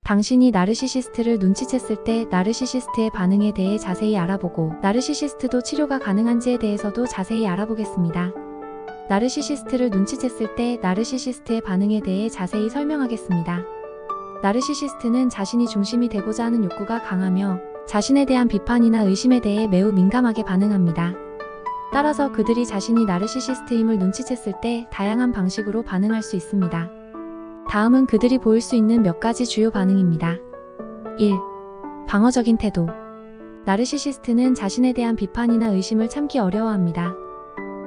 당신이 나르시시스트를 눈치챘을 때 나르시시스트의 반응에 대해 자세히 알아보고 나르시시스트도 치료가 가능한지에 대해서도 자세히 알아보겠습니다. 나르시시스트를 눈치챘을 때 나르시시스트의 반응에 대해 자세히 설명하겠습니다. 나르시시스트는 자신이 중심이 되고자 하는 욕구가 강하며 자신에 대한 비판이나 의심에 대해 매우 민감하게 반응합니다. 따라서 그들이 자신이 나르시시스트임을 눈치챘을 때 다양한 방식으로 반응할 수 있습니다. 다음은 그들이 보일 수 있는 몇 가지 주요 반응입니다. 1. 방어적인 태도. 나르시시스트는 자신에 대한 비판이나 의심을 참기 어려워합니다.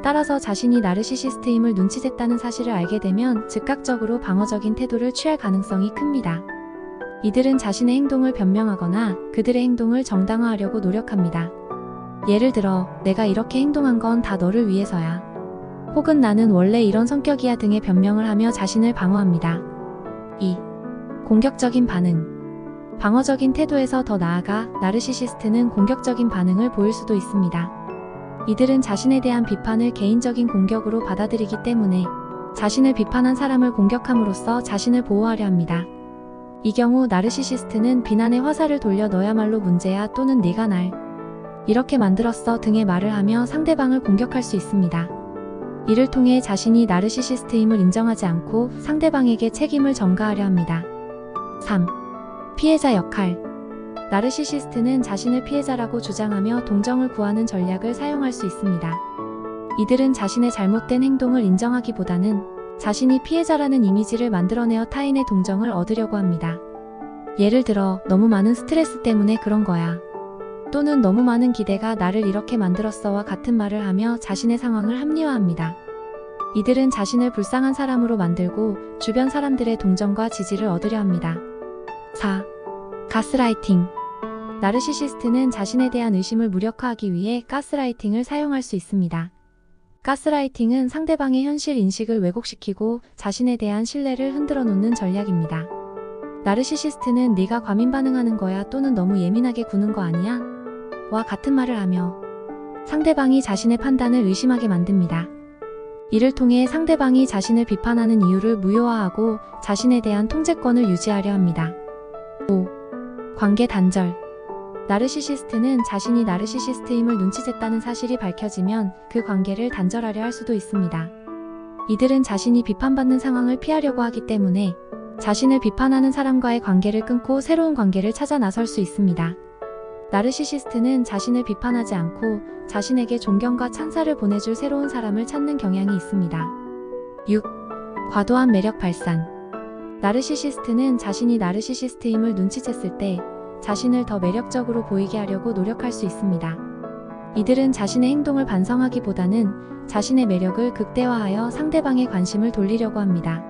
따라서 자신이 나르시시스트임을 눈치챘다는 사실을 알게 되면 즉각적으로 방어적인 태도를 취할 가능성이 큽니다. 이들은 자신의 행동을 변명하거나 그들의 행동을 정당화하려고 노력합니다. 예를 들어, 내가 이렇게 행동한 건 다 너를 위해서야. 혹은 나는 원래 이런 성격이야 등의 변명을 하며 자신을 방어합니다. 2. 공격적인 반응. 방어적인 태도에서 더 나아가 나르시시스트는 공격적인 반응을 보일 수도 있습니다. 이들은 자신에 대한 비판을 개인적인 공격으로 받아들이기 때문에 자신을 비판한 사람을 공격함으로써 자신을 보호하려 합니다. 이 경우 나르시시스트는 비난의 화살을 돌려 너야말로 문제야 또는 네가 날 이렇게 만들었어 등의 말을 하며 상대방을 공격할 수 있습니다. 이를 통해 자신이 나르시시스트임을 인정하지 않고 상대방에게 책임을 전가하려 합니다. 3. 피해자 역할. 나르시시스트는 자신을 피해자라고 주장하며 동정을 구하는 전략을 사용할 수 있습니다. 이들은 자신의 잘못된 행동을 인정하기보다는 자신이 피해자라는 이미지를 만들어내어 타인의 동정을 얻으려고 합니다. 예를 들어, 너무 많은 스트레스 때문에 그런 거야. 또는 너무 많은 기대가 나를 이렇게 만들었어와 같은 말을 하며 자신의 상황을 합리화합니다. 이들은 자신을 불쌍한 사람으로 만들고 주변 사람들의 동정과 지지를 얻으려 합니다. 4. 가스라이팅. 나르시시스트는 자신에 대한 의심을 무력화하기 위해 가스라이팅을 사용할 수 있습니다. 가스라이팅은 상대방의 현실 인식을 왜곡시키고 자신에 대한 신뢰를 흔들어 놓는 전략입니다. 나르시시스트는 네가 과민 반응하는 거야 또는 너무 예민하게 구는 거 아니야? 와 같은 말을 하며 상대방이 자신의 판단을 의심하게 만듭니다. 이를 통해 상대방이 자신을 비판하는 이유를 무효화하고 자신에 대한 통제권을 유지하려 합니다. 5. 관계 단절. 나르시시스트는 자신이 나르시시스트임을 눈치챘다는 사실이 밝혀지면 그 관계를 단절하려 할 수도 있습니다. 이들은 자신이 비판받는 상황을 피하려고 하기 때문에 자신을 비판하는 사람과의 관계를 끊고 새로운 관계를 찾아 나설 수 있습니다. 나르시시스트는 자신을 비판하지 않고 자신에게 존경과 찬사를 보내줄 새로운 사람을 찾는 경향이 있습니다. 6. 과도한 매력 발산. 나르시시스트는 자신이 나르시시스트임을 눈치챘을 때 자신을 더 매력적으로 보이게 하려고 노력할 수 있습니다. 이들은 자신의 행동을 반성하기보다는 자신의 매력을 극대화하여 상대방의 관심을 돌리려고 합니다.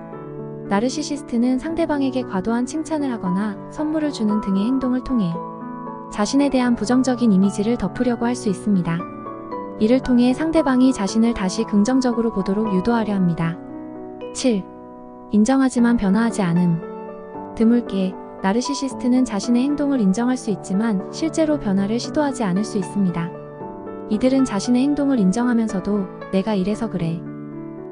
나르시시스트는 상대방에게 과도한 칭찬을 하거나 선물을 주는 등의 행동을 통해 자신에 대한 부정적인 이미지를 덮으려고 할 수 있습니다. 이를 통해 상대방이 자신을 다시 긍정적으로 보도록 유도하려 합니다. 7. 인정하지만 변화하지 않음. 드물게 나르시시스트는 자신의 행동을 인정할 수 있지만 실제로 변화를 시도하지 않을 수 있습니다. 이들은 자신의 행동을 인정하면서도 내가 이래서 그래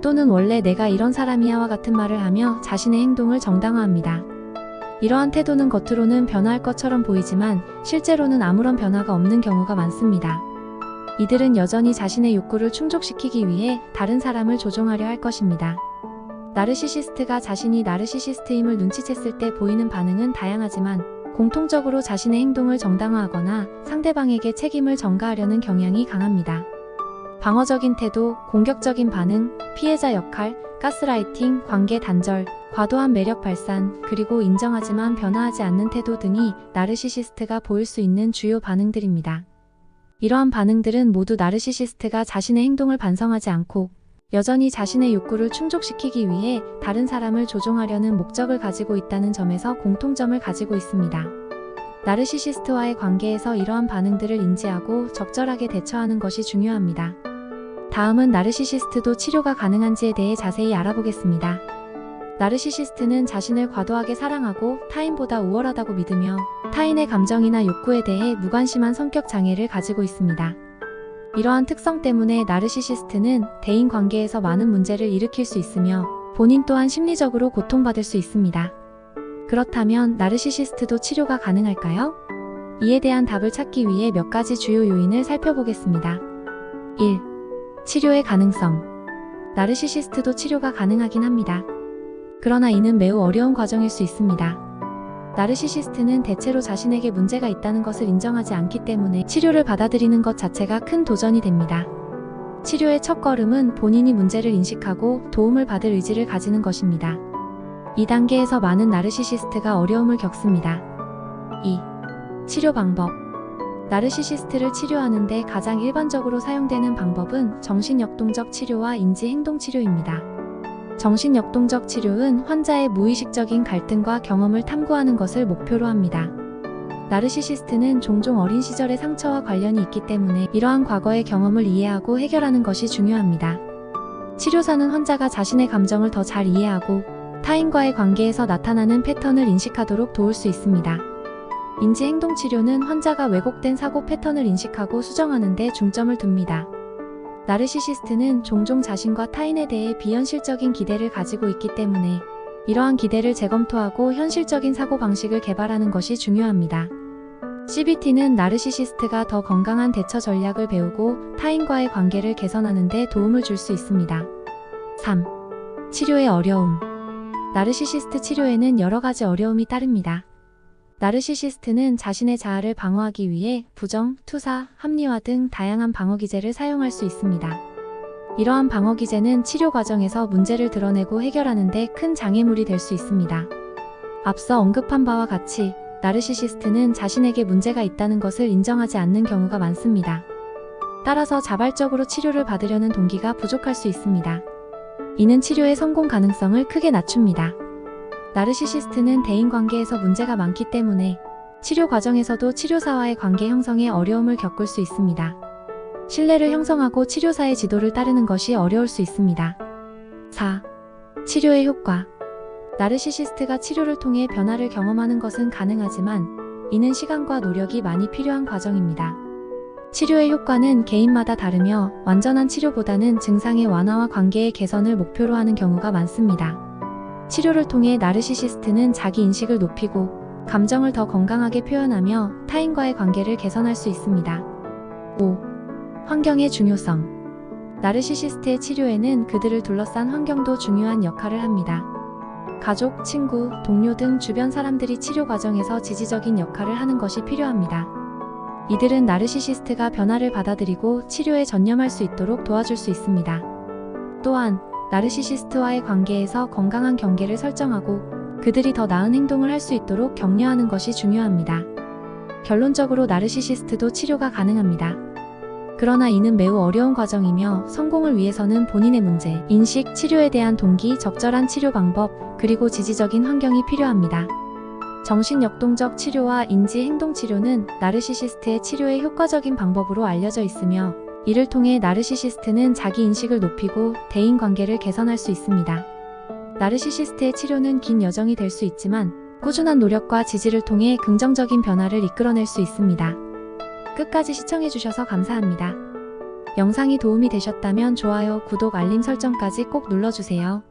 또는 원래 내가 이런 사람이야와 같은 말을 하며 자신의 행동을 정당화합니다. 이러한 태도는 겉으로는 변화할 것처럼 보이지만 실제로는 아무런 변화가 없는 경우가 많습니다. 이들은 여전히 자신의 욕구를 충족시키기 위해 다른 사람을 조종하려 할 것입니다. 나르시시스트가 자신이 나르시시스트임을 눈치챘을 때 보이는 반응은 다양하지만 공통적으로 자신의 행동을 정당화하거나 상대방에게 책임을 전가하려는 경향이 강합니다. 방어적인 태도, 공격적인 반응, 피해자 역할, 가스라이팅, 관계 단절, 과도한 매력 발산, 그리고 인정하지만 변화하지 않는 태도 등이 나르시시스트가 보일 수 있는 주요 반응들입니다. 이러한 반응들은 모두 나르시시스트가 자신의 행동을 반성하지 않고 여전히 자신의 욕구를 충족시키기 위해 다른 사람을 조종하려는 목적을 가지고 있다는 점에서 공통점을 가지고 있습니다. 나르시시스트와의 관계에서 이러한 반응들을 인지하고 적절하게 대처하는 것이 중요합니다. 다음은 나르시시스트도 치료가 가능한지에 대해 자세히 알아보겠습니다. 나르시시스트는 자신을 과도하게 사랑하고 타인보다 우월하다고 믿으며 타인의 감정이나 욕구에 대해 무관심한 성격 장애를 가지고 있습니다. 이러한 특성 때문에 나르시시스트는 대인 관계에서 많은 문제를 일으킬 수 있으며 본인 또한 심리적으로 고통받을 수 있습니다. 그렇다면 나르시시스트도 치료가 가능할까요? 이에 대한 답을 찾기 위해 몇 가지 주요 요인을 살펴보겠습니다. 1. 치료의 가능성. 나르시시스트도 치료가 가능하긴 합니다. 그러나 이는 매우 어려운 과정일 수 있습니다. 나르시시스트는 대체로 자신에게 문제가 있다는 것을 인정하지 않기 때문에 치료를 받아들이는 것 자체가 큰 도전이 됩니다. 치료의 첫걸음은 본인이 문제를 인식하고 도움을 받을 의지를 가지는 것입니다. 이 단계에서 많은 나르시시스트가 어려움을 겪습니다. 2. 치료 방법. 나르시시스트를 치료하는데 가장 일반적으로 사용되는 방법은 정신역동적 치료와 인지행동 치료입니다. 정신역동적 치료는 환자의 무의식적인 갈등과 경험을 탐구하는 것을 목표로 합니다. 나르시시스트는 종종 어린 시절의 상처와 관련이 있기 때문에 이러한 과거의 경험을 이해하고 해결하는 것이 중요합니다. 치료사는 환자가 자신의 감정을 더 잘 이해하고 타인과의 관계에서 나타나는 패턴을 인식하도록 도울 수 있습니다. 인지행동 치료는 환자가 왜곡된 사고 패턴을 인식하고 수정하는 데 중점을 둡니다. 나르시시스트는 종종 자신과 타인에 대해 비현실적인 기대를 가지고 있기 때문에 이러한 기대를 재검토하고 현실적인 사고방식을 개발하는 것이 중요합니다. CBT는 나르시시스트가 더 건강한 대처 전략을 배우고 타인과의 관계를 개선하는 데 도움을 줄 수 있습니다. 3. 치료의 어려움. 나르시시스트 치료에는 여러 가지 어려움이 따릅니다. 나르시시스트는 자신의 자아를 방어하기 위해 부정, 투사, 합리화 등 다양한 방어 기제를 사용할 수 있습니다. 이러한 방어 기제는 치료 과정에서 문제를 드러내고 해결하는 데 큰 장애물이 될 수 있습니다. 앞서 언급한 바와 같이 나르시시스트는 자신에게 문제가 있다는 것을 인정하지 않는 경우가 많습니다. 따라서 자발적으로 치료를 받으려는 동기가 부족할 수 있습니다. 이는 치료의 성공 가능성을 크게 낮춥니다. 나르시시스트는 대인관계에서 문제가 많기 때문에 치료 과정에서도 치료사와의 관계 형성에 어려움을 겪을 수 있습니다. 신뢰를 형성하고 치료사의 지도를 따르는 것이 어려울 수 있습니다. 4. 치료의 효과. 나르시시스트가 치료를 통해 변화를 경험하는 것은 가능하지만 이는 시간과 노력이 많이 필요한 과정입니다. 치료의 효과는 개인마다 다르며 완전한 치료보다는 증상의 완화와 관계의 개선을 목표로 하는 경우가 많습니다. 치료를 통해 나르시시스트는 자기 인식을 높이고 감정을 더 건강하게 표현하며 타인과의 관계를 개선할 수 있습니다. 5. 환경의 중요성. 나르시시스트의 치료에는 그들을 둘러싼 환경도 중요한 역할을 합니다. 가족, 친구, 동료 등 주변 사람들이 치료 과정에서 지지적인 역할을 하는 것이 필요합니다. 이들은 나르시시스트가 변화를 받아들이고 치료에 전념할 수 있도록 도와줄 수 있습니다. 또한 나르시시스트와의 관계에서 건강한 경계를 설정하고 그들이 더 나은 행동을 할 수 있도록 격려하는 것이 중요합니다. 결론적으로 나르시시스트도 치료가 가능합니다. 그러나 이는 매우 어려운 과정이며 성공을 위해서는 본인의 문제, 인식, 치료에 대한 동기, 적절한 치료 방법, 그리고 지지적인 환경이 필요합니다. 정신역동적 치료와 인지행동 치료는 나르시시스트의 치료의 효과적인 방법으로 알려져 있으며 이를 통해 나르시시스트는 자기 인식을 높이고 대인관계를 개선할 수 있습니다. 나르시시스트의 치료는 긴 여정이 될 수 있지만 꾸준한 노력과 지지를 통해 긍정적인 변화를 이끌어낼 수 있습니다. 끝까지 시청해주셔서 감사합니다. 영상이 도움이 되셨다면 좋아요, 구독, 알림 설정까지 꼭 눌러주세요.